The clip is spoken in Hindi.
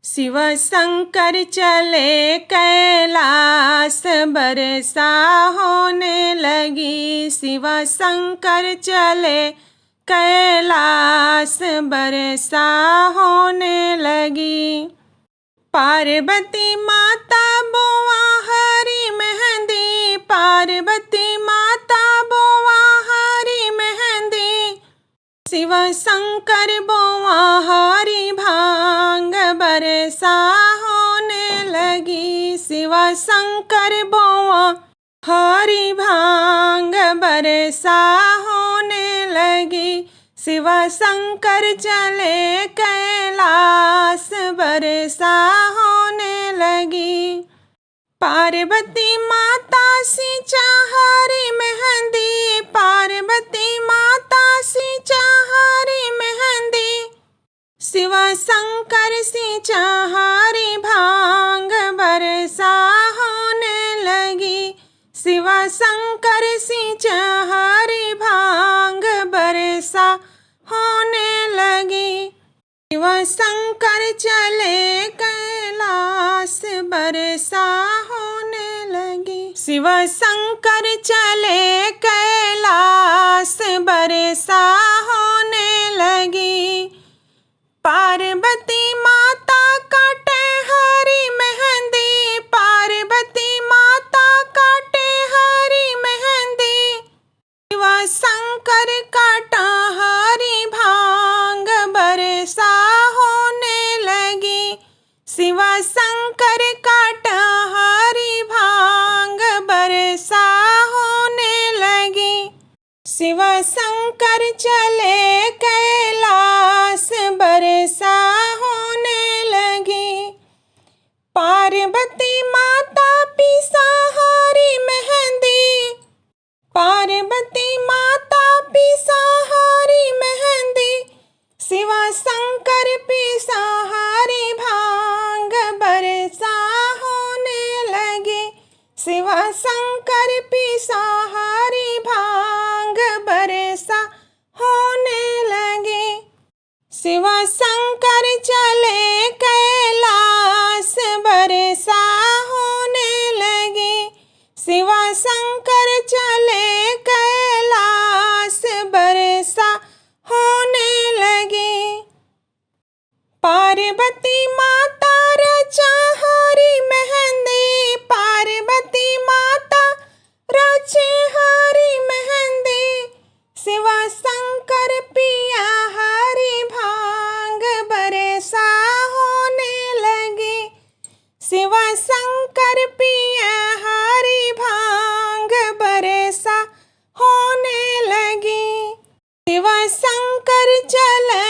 शिव शंकर चले कैलाश, बरसा होने लगी। शिव शंकर चले कैलाश, बरसा होने लगी। पार्वती माता बोआ हरी मेहंदी, पार्वती माता बोआ हरी मेहंदी। शिव शंकर बोआ हरी भांग, बरसा होने लगी। शिव शंकर बोआ हरी भांग, बरसा होने लगी। शिव शंकर चले कैलाश, बरसा होने लगी। पार्वती माता सींचा हरी मेहंदी, पार्वती माता सींचा हरी मेहंदी। शिव शंकर सींचा हरी भांग, बरसा होने लगी। शिव शंकर सींचा हरी भांग, बरसा होने लगी। शिव शंकर चले कैलाश, बरसा होने लगी। शिव शंकर चले कैलाश, बरसा होने लगी। पार्वती माता काटे हरी मेहंदी, पार्वती माता काटे हरी मेहंदी। शिव शंकर काटा हरी भांग, बरसा होने लगी। शिव शंकर काटा हरी भांग, बरसा होने लगी। शिव शंकर चले कैलाश, बरसा होने लगी। पार्वती माता पीसा हरी मेहंदी, पार्वती माता पीसा हरी मेहंदी। शिव शंकर पीसा हरी भांग, बरसा होने लगी। शिव शंकर पीसा हरी भांग, बरसा होने लगी। शिव शंकर चले कैलाश, बरसा होने लगी। शिव शंकर चले कैलाश, बरसा होने लगी। पार्वती माता रचा हरी मेहंदी, पार्वती माता रचे हरी मेहंदी। शिव शंकर पिया हरी भांग, बरसा होने लगी। शिव शंकर पिया हरी भांग, बरसा होने लगी। शिव शंकर चले